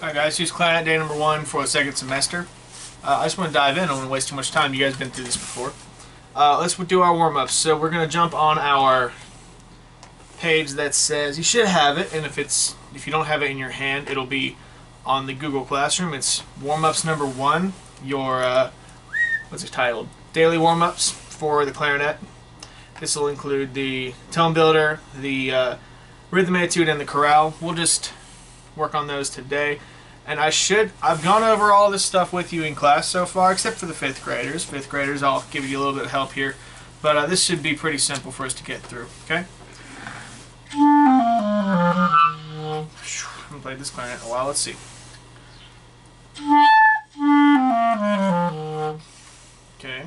Alright guys, here's Clarinet day number 1 for the second semester. I just want to dive in. I don't want to waste too much time. You guys have been through this before. Let's do our warm-ups. So we're going to jump on our page that says, you should have it, and if you don't have it in your hand, it'll be on the Google Classroom. It's warm-ups number 1, your, what's it titled? Daily warm-ups for the clarinet. This will include the tone builder, the rhythm etude, and the chorale. We'll just work on those today. And I've gone over all this stuff with you in class so far, except for the 5th graders. 5th graders, I'll give you a little bit of help here. But this should be pretty simple for us to get through, okay? I haven't played this clarinet in a while. Let's see. Okay.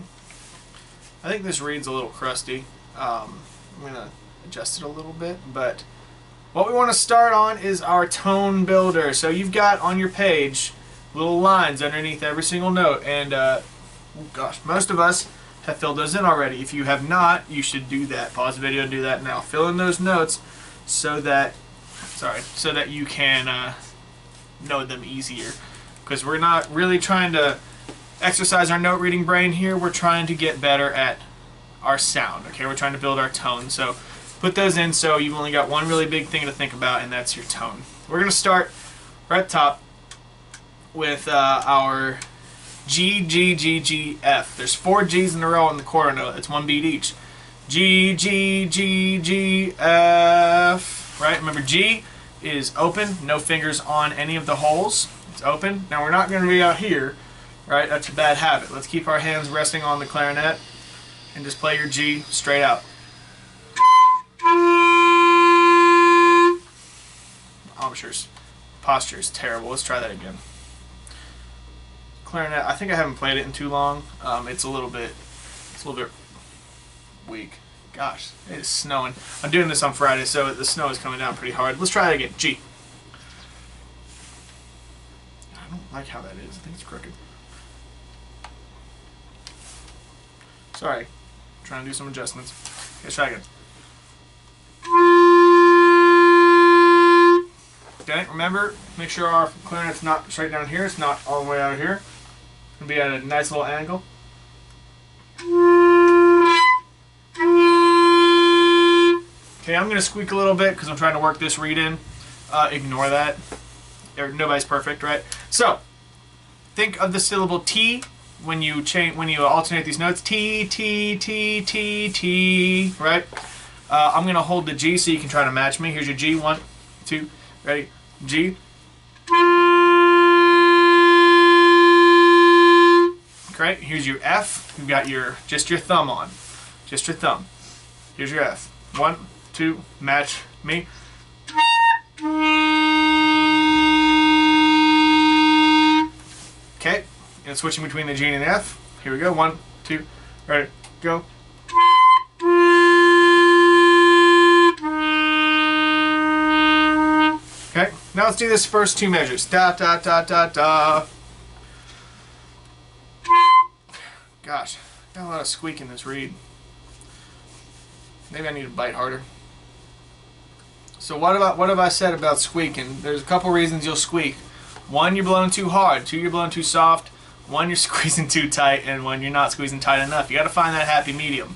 I think this reed's a little crusty. I'm going to adjust it a little bit, but what we want to start on is our tone builder. So you've got on your page little lines underneath every single note, and gosh, most of us have filled those in already. If you have not, you should do that. Pause the video and do that now. Fill in those notes so that you can know them easier, because we're not really trying to exercise our note reading brain here. We're trying to get better at our sound. Okay, we're trying to build our tone. So put those in so you've only got one really big thing to think about, and that's your tone. We're going to start right at the top with our G, G, G, G, F. There's 4 G's in a row on the quarter note. That's 1 beat each. G, G, G, G, F. Right? Remember, G is open, no fingers on any of the holes. It's open. Now we're not going to be out here, right? That's a bad habit. Let's keep our hands resting on the clarinet and just play your G straight out. Posture is terrible. Let's try that again. Clarinet, I think I haven't played it in too long. It's a little bit weak. Gosh, it is snowing. I'm doing this on Friday, so the snow is coming down pretty hard. Let's try it again. G. I don't like how that is. I think it's crooked. Sorry. I'm trying to do some adjustments. Let's try again. Okay, remember, make sure our clarinet's not straight down here. It's not all the way out here. It's going to be at a nice little angle. Okay, I'm going to squeak a little bit because I'm trying to work this reed in. Ignore that. Nobody's perfect, right? So, think of the syllable T when you alternate these notes. T, T, T, T, T, right? I'm going to hold the G so you can try to match me. Here's your G. 1, 2, ready? G. Great. Here's your F. You've got just your thumb on. Just your thumb. Here's your F. 1, 2, match me. Okay. And switching between the G and the F. Here we go. 1, 2, ready, go. Okay, now let's do this first 2 measures. Da, da, da, da, da. Gosh, got a lot of squeak in this reed. Maybe I need to bite harder. So what have I said about squeaking? There's a couple reasons you'll squeak. 1, you're blowing too hard. 2, you're blowing too soft. 1, you're squeezing too tight. And 1, you're not squeezing tight enough. You got to find that happy medium.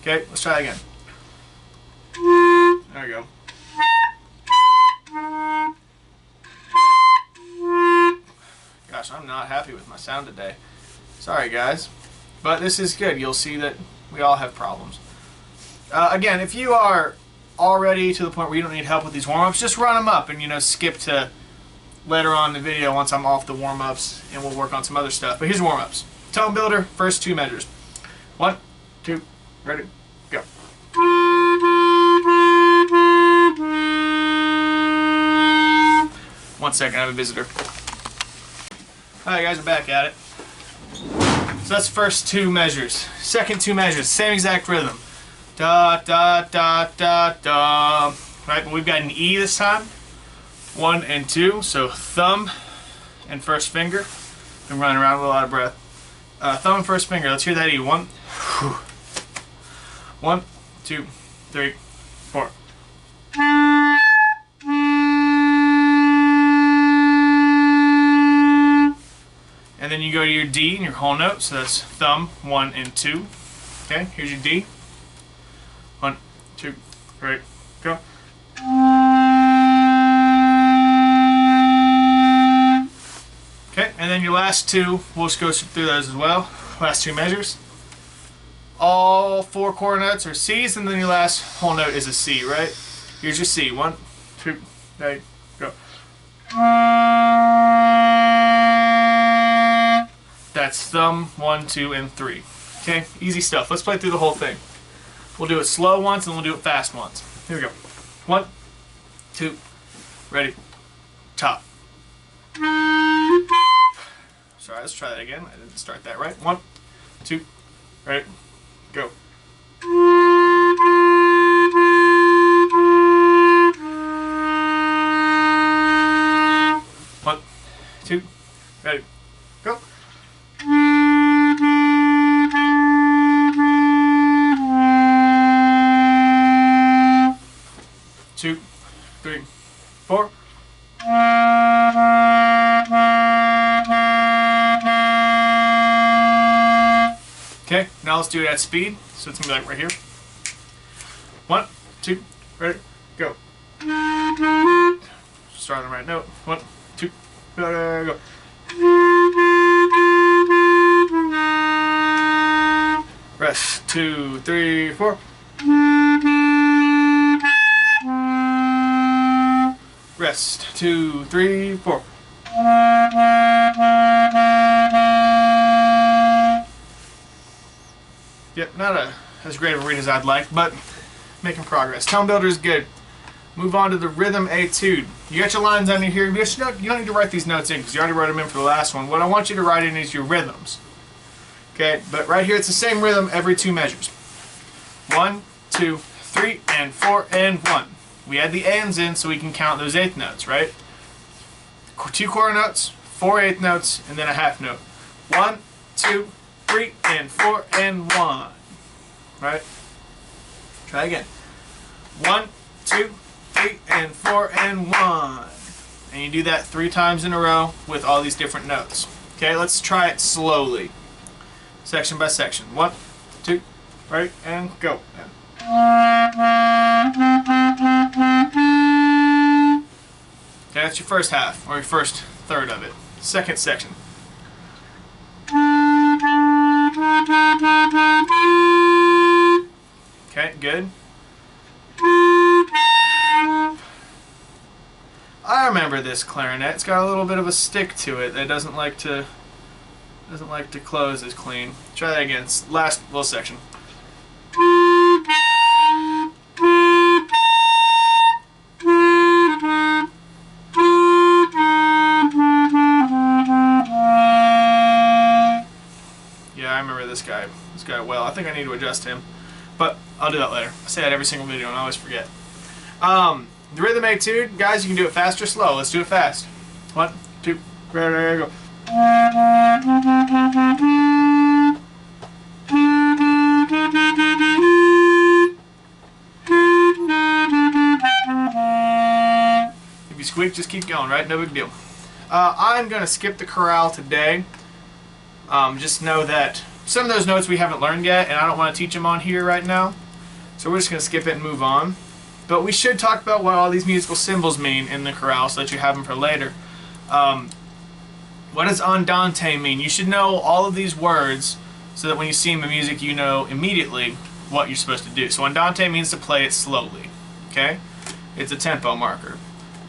Okay, let's try again. There we go. Gosh, I'm not happy with my sound today. Sorry, guys. But this is good. You'll see that we all have problems. Again, if you are already to the point where you don't need help with these warm-ups, just run them up and, skip to later on in the video once I'm off the warm-ups, and we'll work on some other stuff. But here's warm-ups. Tone builder, first 2 measures. 1, 2, ready, go. One second, I have a visitor. Alright guys, we're back at it. So that's the first 2 measures. Second 2 measures, same exact rhythm. Da, da, da, da, da. Right, but we've got an E this time. 1 and 2, so thumb and first finger. I'm running around with a lot of breath. Thumb and first finger, let's hear that E. 1, 1, 2, 3, 4. And then you go to your D and your whole note, so that's thumb, 1 and 2. Okay, here's your D. 1, 2, right, go. Okay, and then your last two, we'll just go through those as well. Last two measures. All 4 quarter notes are C's, and then your last whole note is a C, right? Here's your C. 1, 2, right, go. That's thumb, 1, 2, and 3. Okay, easy stuff. Let's play through the whole thing. We'll do it slow once, and we'll do it fast once. Here we go. 1, 2, ready, top. Sorry, let's try that again. I didn't start that right. 1, 2, ready, go. 1, 2, ready, go. Two, 3, 4. Okay, now let's do it at speed. So it's gonna be like right here. 1, 2, ready, go. Start on the right note. 1, 2, go. Rest. 2, 3, 4. Rest. 2, 3, 4. Yep, not as great of a read as I'd like, but making progress. Tone builder is good. Move on to the rhythm etude. You got your lines under here. You don't need to write these notes in because you already wrote them in for the last one. What I want you to write in is your rhythms. Okay, but right here it's the same rhythm every 2 measures. 1, 2, 3, and 4, and 1. We add the ands in so we can count those 8th notes, right? 2 quarter notes, 4 8th notes, and then a half note. 1, 2, 3, and 4, and 1. Right? Try again. 1, 2, 3, and 4, and 1. And you do that 3 times in a row with all these different notes. Okay, let's try it slowly. Section by section. 1, 2, right, and go. Okay, that's your first half, or your first third of it. Second section. Okay, good. I remember this clarinet. It's got a little bit of a stick to it that doesn't like to close as clean. Try that again. It's last little section. Yeah, I remember this guy well. I think I need to adjust him, but I'll do that later. I say that every single video and I always forget. The rhythm etude, guys, you can do it fast or slow. Let's do it fast. 1, 2, ready, go. If you squeak, just keep going, right? No big deal. I'm going to skip the chorale today. Just know that some of those notes we haven't learned yet, and I don't want to teach them on here right now. So we're just going to skip it and move on. But we should talk about what all these musical symbols mean in the chorale so that you have them for later. What does andante mean? You should know all of these words so that when you see them in music, you know immediately what you're supposed to do. So andante means to play it slowly. Okay? It's a tempo marker.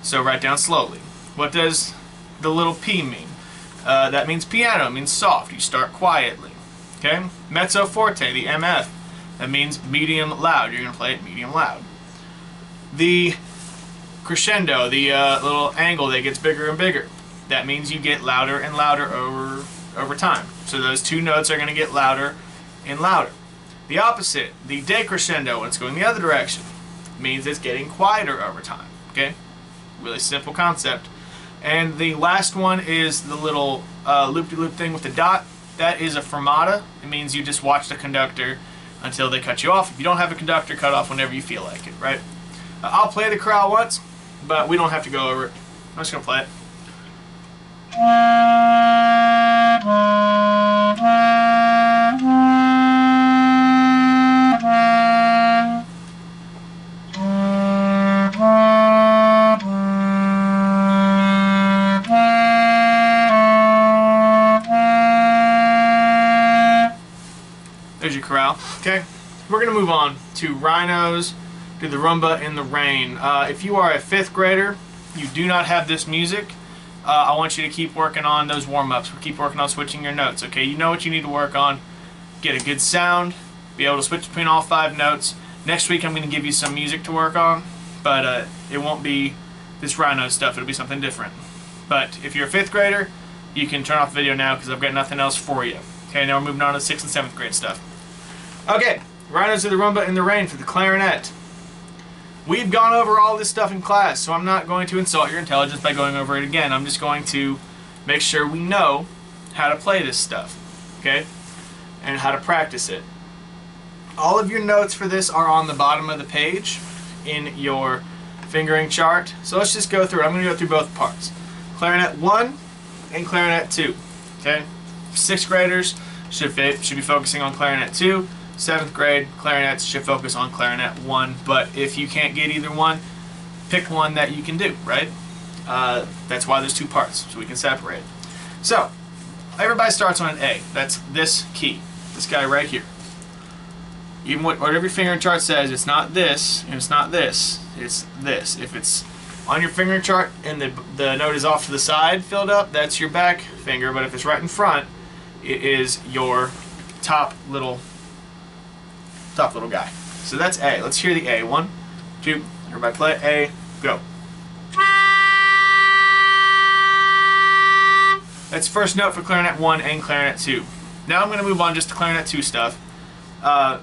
So write down slowly. What does the little P mean? That means piano. It means soft. You start quietly. Okay? Mezzo forte, the MF. That means medium loud. You're going to play it medium loud. The crescendo, the little angle that gets bigger and bigger. That means you get louder and louder over time. So those 2 notes are going to get louder and louder. The opposite, the decrescendo, when it's going the other direction, means it's getting quieter over time. Okay? Really simple concept. And the last one is the little loop-de-loop thing with the dot. That is a fermata. It means you just watch the conductor until they cut you off. If you don't have a conductor, cut off whenever you feel like it, right? I'll play the chorale once, but we don't have to go over it. I'm just going to play it. we're going to move on to Rhinos, to the Rumba in the Rain. If you are a 5th grader, you do not have this music, I want you to keep working on those warm-ups. Keep working on switching your notes, okay? You know what you need to work on. Get a good sound, be able to switch between all 5 notes. Next week I'm going to give you some music to work on, but it won't be this Rhino stuff. It'll be something different. But if you're a 5th grader, you can turn off the video now because I've got nothing else for you. Okay, now we're moving on to 6th and 7th grade stuff. Okay, Rhinos of the Rumba in the Rain for the clarinet. We've gone over all this stuff in class, so I'm not going to insult your intelligence by going over it again. I'm just going to make sure we know how to play this stuff, okay? And how to practice it. All of your notes for this are on the bottom of the page in your fingering chart. So let's just go through it. I'm going to go through both parts. Clarinet 1 and Clarinet 2, okay? 6th graders should be focusing on Clarinet 2. 7th grade clarinets should focus on Clarinet 1, but if you can't get either one, pick one that you can do, right? That's why there's 2 parts, so we can separate. So, everybody starts on an A. That's this key, this guy right here. Even whatever your fingering chart says, it's not this, and it's not this, it's this. If it's on your fingering chart and the note is off to the side filled up, that's your back finger, but if it's right in front, it is your top little guy. So that's A. Let's hear the A. 1, 2, everybody play A, go. That's first note for Clarinet 1 and Clarinet 2. Now I'm going to move on just to Clarinet 2 stuff. The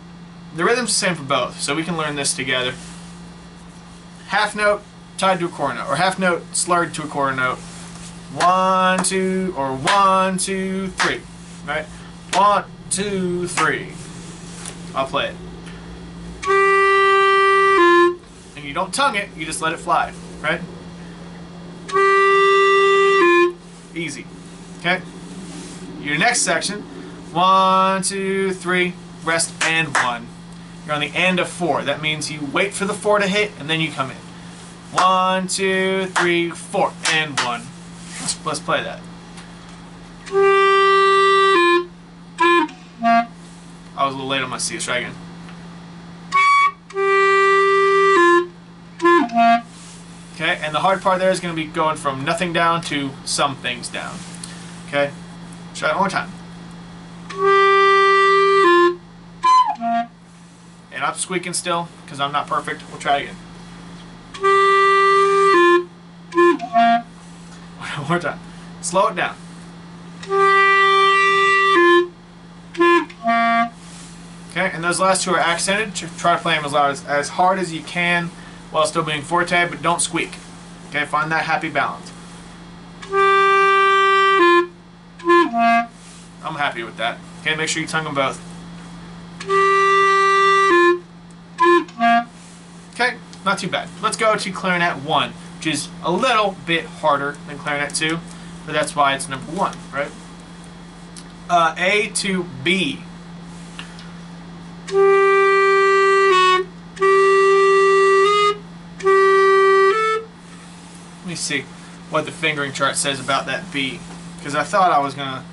rhythm's the same for both, so we can learn this together. Half note tied to a quarter note, or half note slurred to a quarter note. 1, 2, or 1, 2, 3. Right? 1, 2, 3. I'll play it. And you don't tongue it, you just let it fly, right? Easy. Okay? Your next section, 1, 2, 3, rest and 1. You're on the and of 4. That means you wait for the 4 to hit and then you come in. 1, 2, 3, 4, and 1. Let's play that. I was a little late on my C. Let's try again. Okay, and the hard part there is going to be going from nothing down to some things down. Okay, try it one more time. And I'm squeaking still because I'm not perfect. We'll try it again. One more time. Slow it down. Okay, and those last 2 are accented. Try to play them as hard as you can while still being forte, but don't squeak. Okay, find that happy balance. I'm happy with that. Okay, make sure you tongue them both. Okay, not too bad. Let's go to Clarinet 1, which is a little bit harder than Clarinet 2, but that's why it's number 1, right? A to B. Let me see what the fingering chart says about that B, because I thought I was gonna.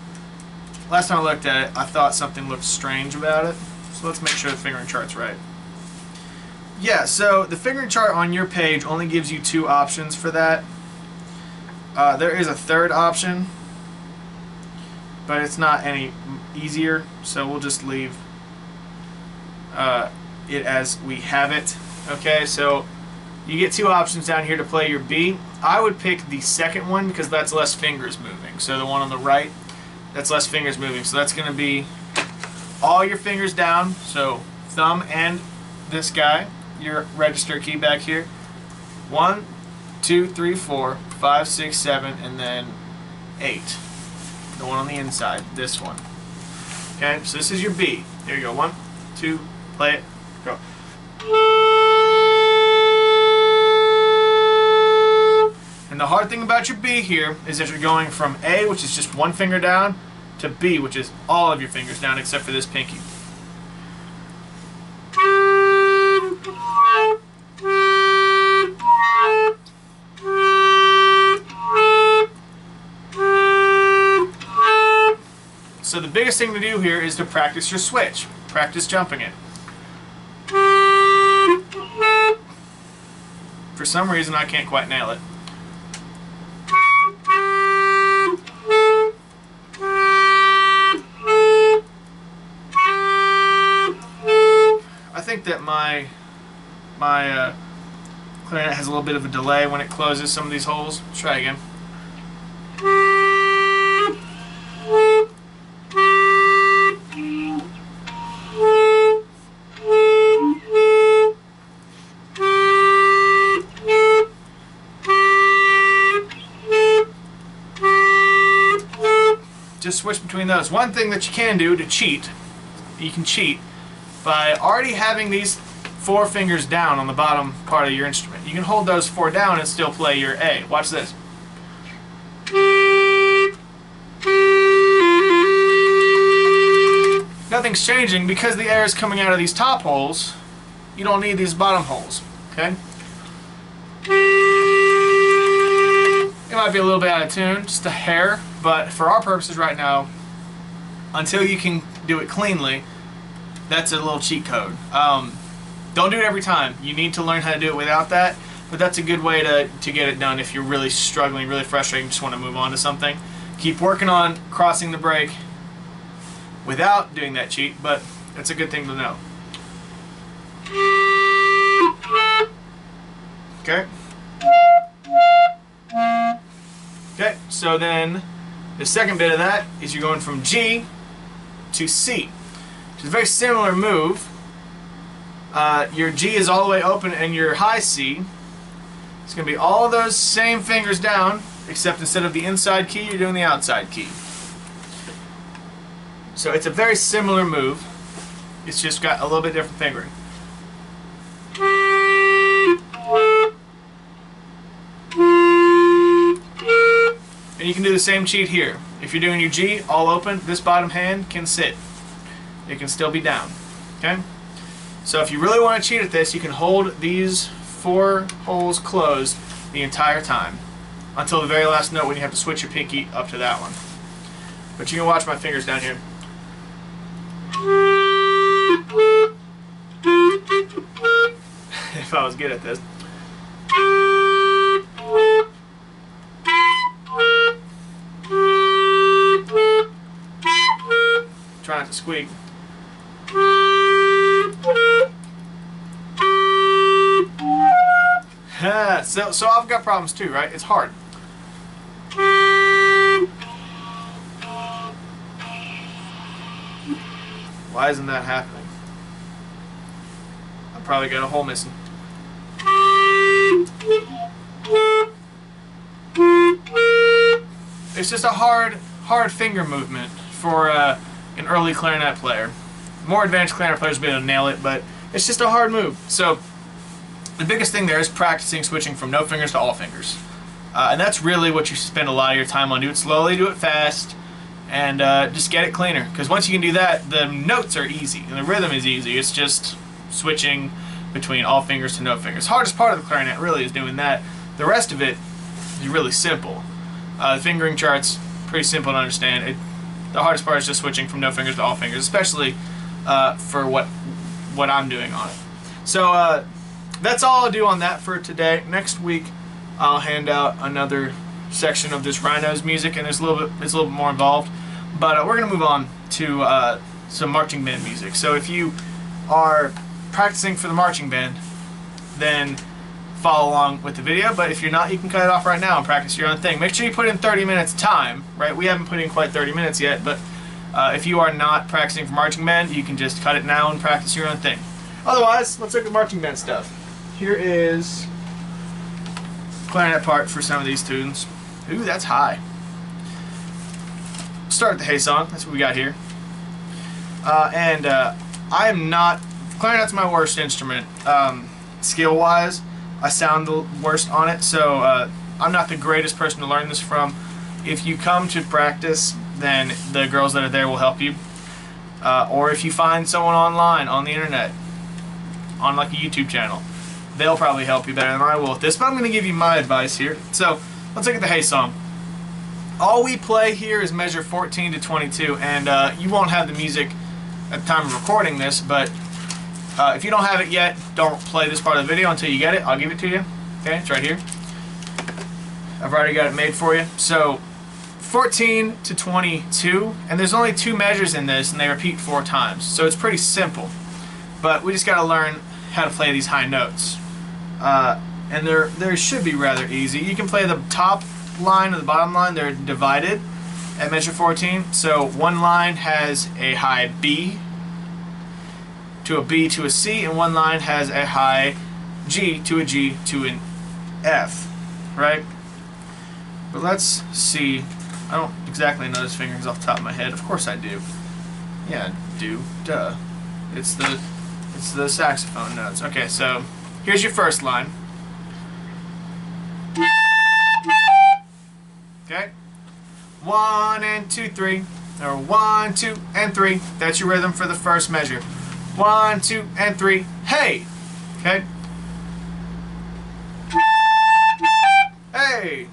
Last time I looked at it, I thought something looked strange about it. So let's make sure the fingering chart's right. Yeah, so the fingering chart on your page only gives you 2 options for that. There is a 3rd option, but it's not any easier, so we'll just leave it as we have it. Okay, so you get 2 options down here to play your B. I would pick the second one because that's less fingers moving. So the one on the right, that's less fingers moving. So that's going to be all your fingers down, so thumb and this guy, your register key back here. 1, 2, 3, 4, 5, 6, 7, and then 8. The one on the inside, this one. Okay, so this is your B. Here you go. 1, 2, play it, go. And the hard thing about your B here is that you're going from A, which is just 1 finger down, to B, which is all of your fingers down except for this pinky. So the biggest thing to do here is to practice your switch. Practice jumping it. for some reason I can't quite nail it. I think that my clarinet has a little bit of a delay when it closes some of these holes. Let's try again. Just switch between those. One thing that you can do to cheat, you can cheat by already having these 4 fingers down on the bottom part of your instrument. You can hold those 4 down and still play your A. Watch this. Nothing's changing because the air is coming out of these top holes. You don't need these bottom holes. Okay? It might be a little bit out of tune, just a hair, but for our purposes right now, until you can do it cleanly, that's a little cheat code. Don't do it every time. You need to learn how to do it without that, but that's a good way to get it done if you're really struggling, really frustrated, just want to move on to something. Keep working on crossing the break without doing that cheat, but it's a good thing to know. Okay? Okay, so then the second bit of that is you're going from G to C, which is a very similar move. Your G is all the way open and your high C, it's going to be all of those same fingers down, except instead of the inside key, you're doing the outside key. So it's a very similar move, it's just got a little bit different fingering. And you can do the same cheat here. If you're doing your G all open, this bottom hand can sit. It can still be down. Okay? So if you really want to cheat at this, you can hold these 4 holes closed the entire time until the very last note when you have to switch your pinky up to that one. But you can watch my fingers down here. If I was good at this. Try not to squeak. So I've got problems too, right? It's hard. Why isn't that happening? I probably got a hole missing. It's just a hard finger movement for an early clarinet player. More advanced clarinet players will be able to nail it, but it's just a hard move. So the biggest thing there is practicing switching from no fingers to all fingers. And that's really what you spend a lot of your time on. Do it slowly, do it fast, and just get it cleaner. Because once you can do that, the notes are easy, and the rhythm is easy. It's just switching between all fingers to no fingers. The hardest part of the clarinet really is doing that. The rest of it is really simple. The fingering chart's pretty simple to understand. The hardest part is just switching from no fingers to all fingers, especially for what I'm doing on it. So that's all I'll do on that for today. Next week I'll hand out another section of this Rhino's music, and it's a little bit more involved. But we're gonna move on to some marching band music. So if you are practicing for the marching band, then follow along with the video. But if you're not, you can cut it off right now and practice your own thing. Make sure you put in 30 minutes time, right? We haven't put in quite 30 minutes yet, but if you are not practicing for marching band, you can just cut it now and practice your own thing. Otherwise, let's look at marching band stuff. Here is clarinet part for some of these tunes. Ooh, that's high. Start with the Hey song. That's what we got here. I am not... Clarinet's my worst instrument. Skill-wise, I sound the worst on it, so I'm not the greatest person to learn this from. If you come to practice, then the girls that are there will help you. Or if you find someone online, on the internet, on like a YouTube channel, they'll probably help you better than I will with this, but I'm going to give you my advice here. So, let's look at the Hey song. All we play here is measure 14 to 22, and you won't have the music at the time of recording this, but if you don't have it yet, don't play this part of the video until you get it. I'll give it to you. Okay, it's right here. I've already got it made for you. So 14 to 22, and there's only 2 measures in this, and they repeat 4 times. So it's pretty simple. But we just got to learn how to play these high notes. And they should be rather easy. You can play the top line and the bottom line. They're divided at measure 14. So one line has a high B to a B to a C, and one line has a high G to a G to an F, right? But let's see. I don't exactly know those fingerings off the top of my head. Of course I do. Yeah, do. Duh. It's the saxophone notes. Okay, so here's your first line. Okay. 1 and 2, 3. Or 1, 2, and 3. That's your rhythm for the first measure. 1, 2, and 3. Hey! Okay. Hey!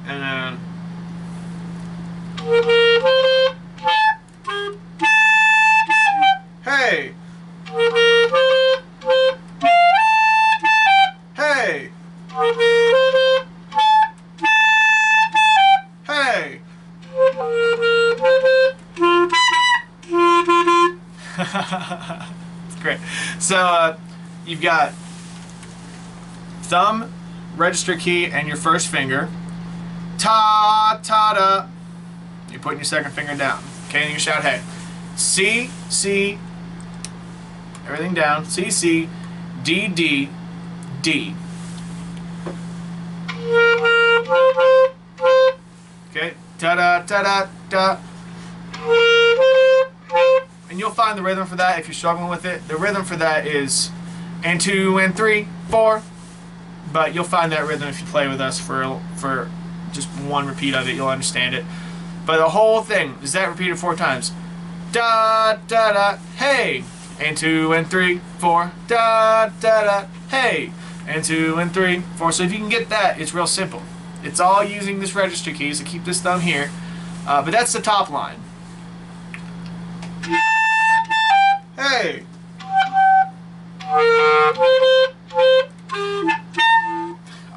And then hey! Hey! Hey! It's great. So you've got thumb, register key, and your first finger. Ta ta da. You're putting your second finger down. Okay, and you shout hey. C C. Everything down. C C. D D D. Okay. Ta da ta da da. And you'll find the rhythm for that if you're struggling with it. The rhythm for that is and 2 and 3, 4. But you'll find that rhythm if you play with us for just one repeat of it. You'll understand it. But the whole thing is that repeated 4 times. Da da da hey, and 2 and 3, 4. Da da da hey, and 2 and 3, 4. So if you can get that, it's real simple. It's all using this register key, so keep this thumb here. But that's the top line. Hey.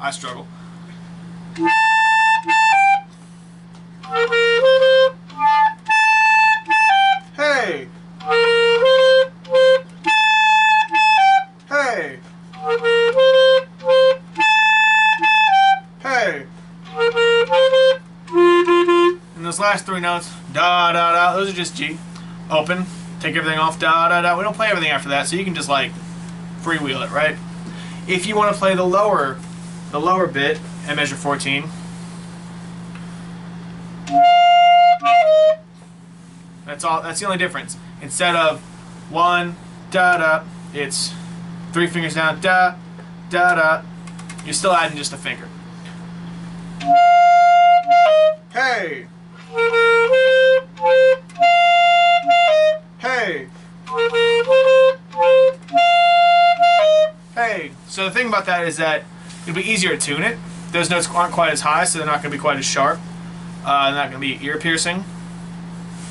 I struggle. Hey. Hey. Hey. And those last 3 notes, da da da, those are just G. Open, take everything off, da da da. We don't play everything after that, so you can just like freewheel it, right? If you want to play the lower bit at measure 14, that's all. That's the only difference. Instead of 1 da da, it's 3 fingers down, da da da. You're still adding just a finger. Hey. Hey. Hey. So the thing about that is that it'll be easier to tune it. Those notes aren't quite as high, so they're not going to be quite as sharp. They're not going to be ear piercing.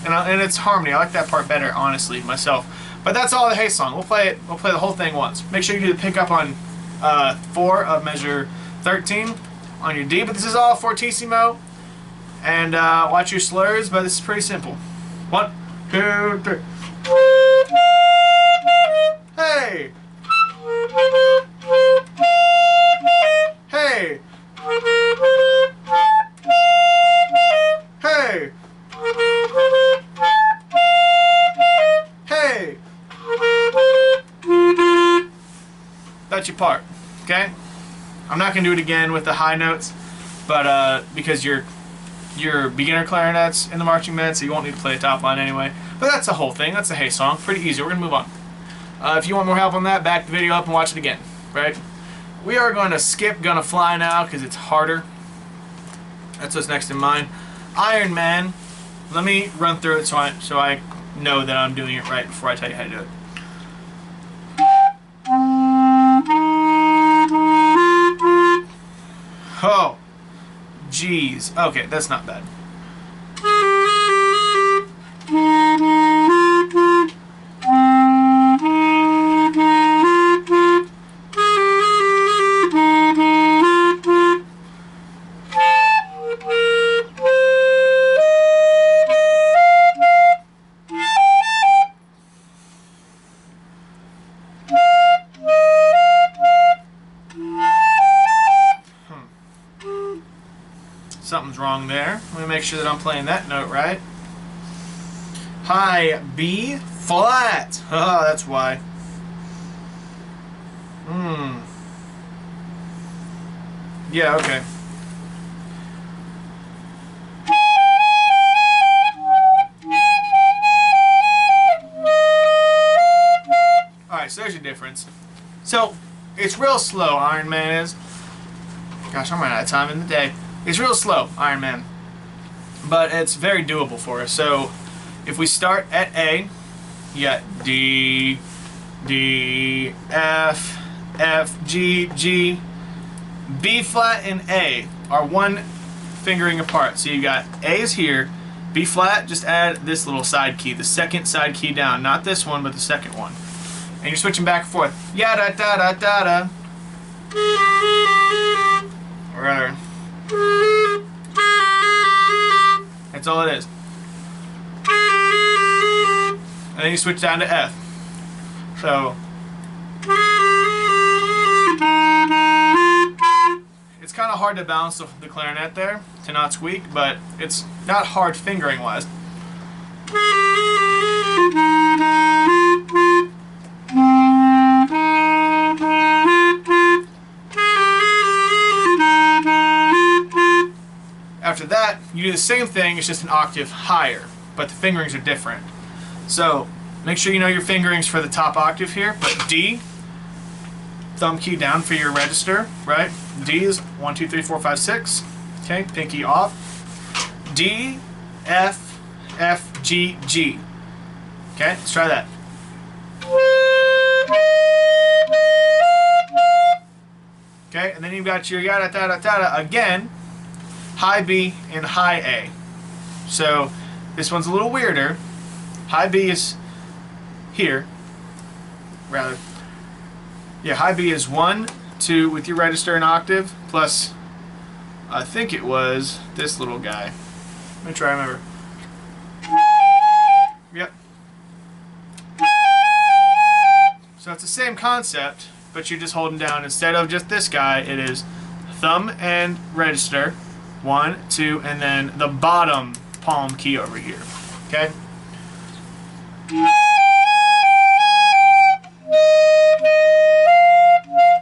And it's harmony. I like that part better, honestly, myself. But that's all the Hey song. We'll play it. We'll play the whole thing once. Make sure you do the pickup on 4 of measure 13 on your D. But this is all fortissimo. And watch your slurs. But this is pretty simple. 1, 2, 3. Hey. Hey. Hey. Hey. That's your part, okay? I'm not gonna do it again with the high notes, but because you're beginner clarinets in the marching band, so you won't need to play a top line anyway. But that's the whole thing. That's a Hey song. Pretty easy. We're gonna move on. If you want more help on that, back the video up and watch it again. Right? We are going to skip Gonna Fly now because it's harder. That's what's next in mine. Iron Man. Let me run through it so I know that I'm doing it right before I tell you how to do it. Oh, jeez. Okay, that's not bad. Something's wrong there. Let me make sure that I'm playing that note right. High B flat. Oh, that's why. Yeah, okay. Alright, so there's your difference. So, it's real slow, Iron Man is. Gosh, I'm running out of time in the day. It's real slow, Iron Man. But it's very doable for us. So, if we start at A, you got D, D, F, F, G, G. B flat and A are one fingering apart. So you got A is here, B flat, just add this little side key, the second side key down. Not this one, but the second one. And you're switching back and forth. Yada da da da da. Or rather, that's all it is. And then you switch down to F. So it's kind of hard to balance the clarinet there to not squeak, but it's not hard fingering wise. After that, you do the same thing, it's just an octave higher, but the fingerings are different. So make sure you know your fingerings for the top octave here, but D, thumb key down for your register, right? D is 1, 2, 3, 4, 5, 6. Okay, pinky off. D, F, F, G, G. Okay, let's try that. Okay, and then you've got your yada da da da da again, high B and high A. So this one's a little weirder. High B is here, rather. Yeah, high B is 1, 2 with your register and octave, plus I think it was this little guy. Let me try to remember. Yep. So it's the same concept, but you're just holding down, instead of just this guy, it is thumb and register, 1, 2, and then the bottom palm key over here. Okay?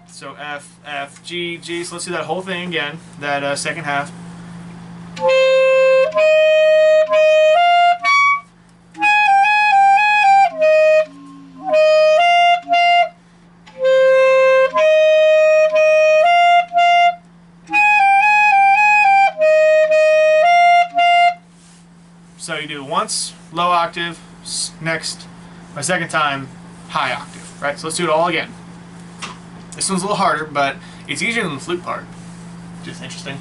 So F, F, G, G. So let's do that whole thing again, that second half. So you do once, low octave, next, my second time, high octave, right? So let's do it all again. This one's a little harder, but it's easier than the flute part. Just interesting.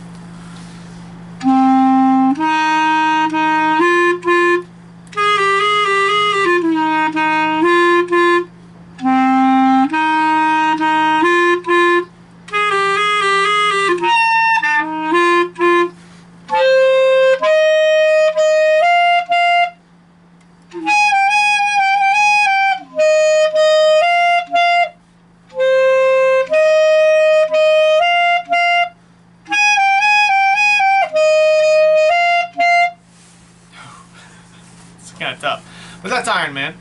Kind of tough, but that's Iron Man.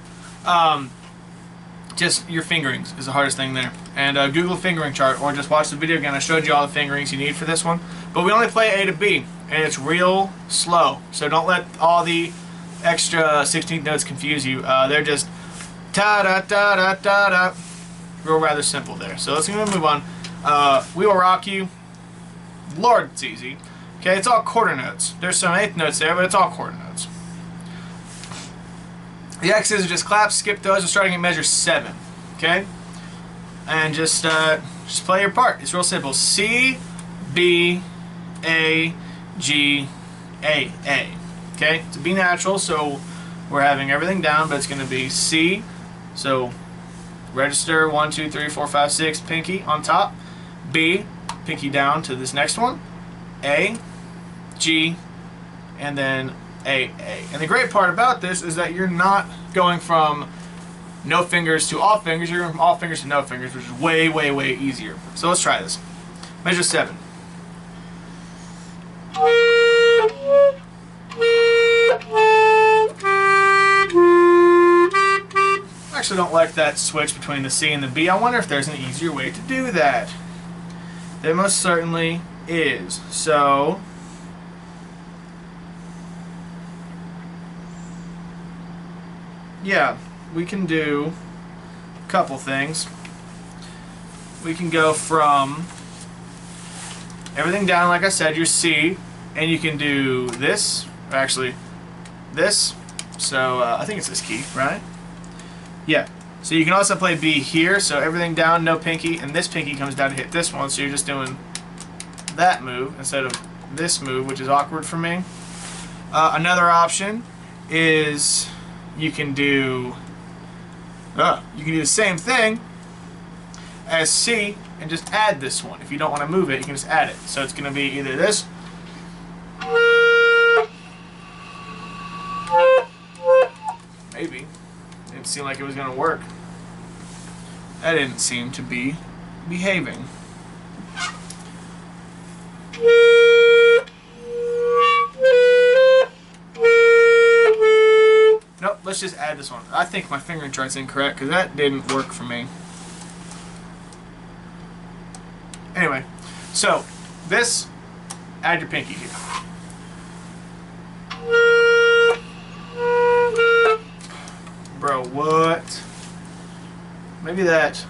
Just your fingerings is the hardest thing there, and Google fingering chart or just watch the video again. I showed you all the fingerings you need for this one, but we only play A to B, and it's real slow, so don't let all the extra 16th notes confuse you. They're just ta da da da da da, real rather simple there. So let's move on. We Will Rock You. Lord, it's easy. Okay, it's all quarter notes. There's some eighth notes there, but it's all quarter notes. The X's are just claps, skip those. We're starting at measure 7, okay? And just play your part. It's real simple. C, B, A, G, A, A. Okay? It's a B natural, so we're having everything down, but it's going to be C. So register 1, 2, 3, 4, 5, 6, pinky on top. B, pinky down to this next one. A, G, and then A. And the great part about this is that you're not going from no fingers to all fingers, you're going from all fingers to no fingers, which is way, way, way easier. So let's try this. Measure 7. actually don't like that switch between the C and the B. I wonder if there's an easier way to do that. There most certainly is. So, yeah, we can do a couple things. We can go from everything down, like I said, your C, and you can do this, or actually this. So I think it's this key, right? Yeah. So you can also play B here, so everything down, no pinky, and this pinky comes down to hit this one, so you're just doing that move instead of this move, which is awkward for me. Another option is you can do the same thing as C and just add this one. If you don't want to move it, you can just add it. So it's going to be either this, maybe. Didn't seem like it was going to work. That didn't seem to be behaving. Nope, let's just add this one. I think my fingering chart's incorrect because that didn't work for me. Anyway, so this, add your pinky here. Bro, what? Maybe that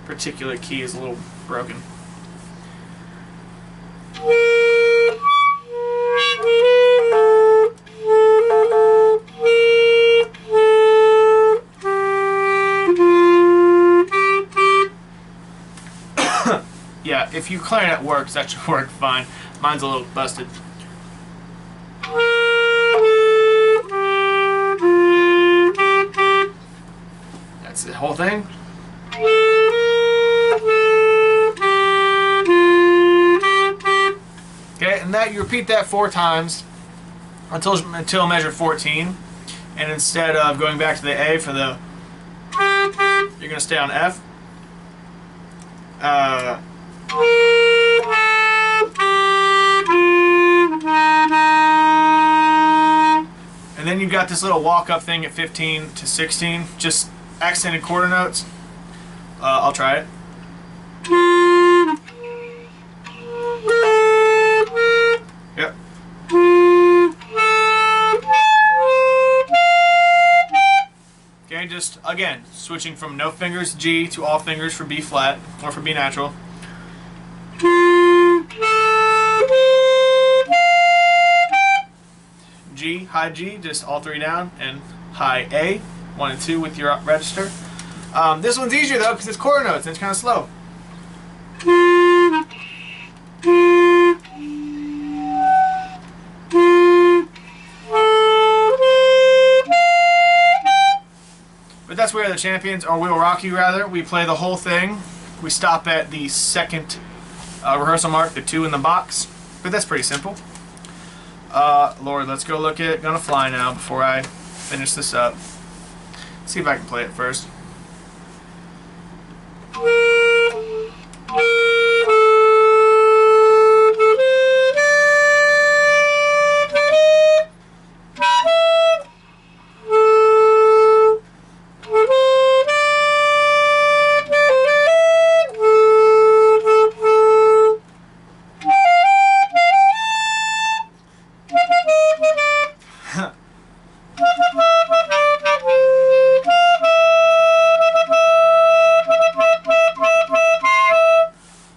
particular key is a little broken. Yeah, if your clarinet works, that should work fine. Mine's a little busted. That's the whole thing. Okay, and that you repeat that 4 times until measure 14. And instead of going back to the A for the, you're gonna stay on F. And then you've got this little walk-up thing at 15 to 16, just accented quarter notes. I'll try it. Yep. Okay, just again, switching from no fingers G to all fingers for B flat, or for B natural. G, high G, just all 3 down, and high A, 1 and 2 with your register. This one's easier though because it's quarter notes and it's kind of slow. But that's where the champions, or We'll Rock You rather. We play the whole thing. We stop at the second rehearsal mark, the 2 in the box. But that's pretty simple. Lord, let's go look at Gonna Fly now before I finish this up. Let's see if I can play it first.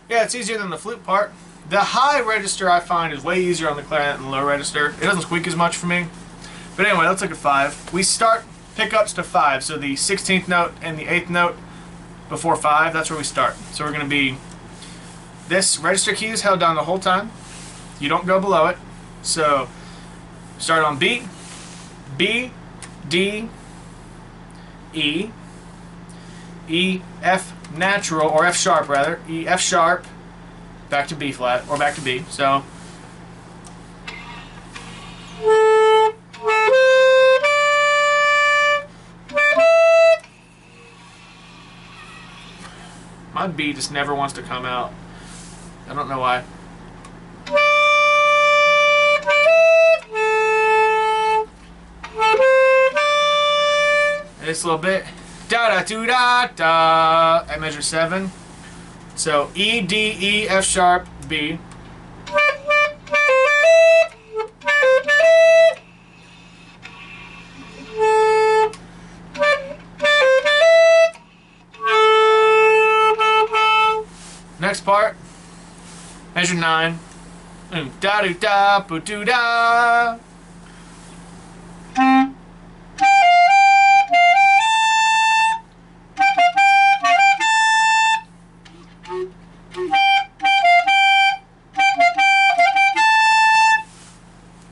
Yeah, it's easier than the flute part. The high register I find is way easier on the clarinet than the low register. It doesn't squeak as much for me. But anyway, let's look at 5. We start pickups to 5, so the 16th note and the 8th note before 5, that's where we start. So we're going to be, this register key is held down the whole time. You don't go below it. So start on B, B, D, E, E, F natural, or F sharp rather, E, F sharp, back to B flat, or back to B. So my B just never wants to come out. I don't know why. this little bit. Da da do da da at measure 7. So E, D, E, F sharp, B. Next part, measure 9. Da do da boo do da.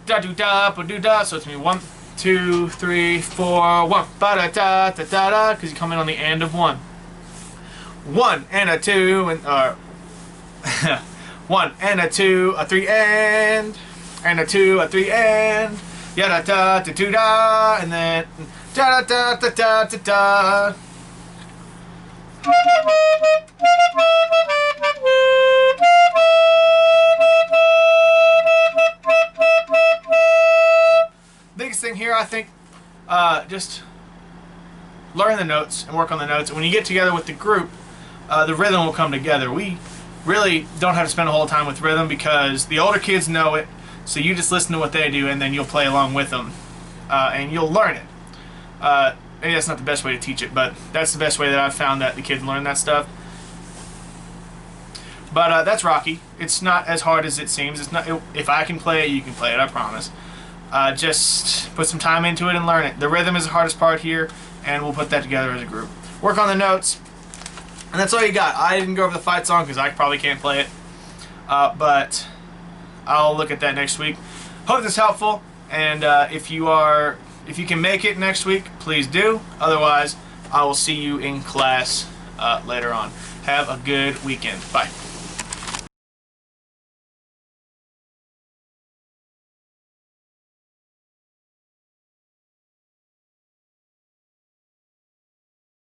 Da do da boo do da. So it's gonna be 1, 2, 3, 4, 1. Ba da da da da da. Because you come in on the end of 1. 1 and a 2 and 1 and a 2, a 3 and a 2, a 3 and ya da da da da da, and then da da da da da da da. Biggest thing here, I think, just learn the notes and work on the notes. And when you get together with the group, the rhythm will come together. We really don't have to spend a whole time with rhythm because the older kids know it, so you just listen to what they do and then you'll play along with them, and you'll learn it. Maybe that's not the best way to teach it, but that's the best way that I've found that the kids learn that stuff. But that's Rocky. It's not as hard as it seems. It's not. If I can play it, you can play it, I promise. Just put some time into it and learn it. The rhythm is the hardest part here, and we'll put that together as a group. Work on the notes. And that's all you got. I didn't go over the fight song because I probably can't play it. But I'll look at that next week. Hope this is helpful. And if you can make it next week, please do. Otherwise, I will see you in class later on. Have a good weekend. Bye.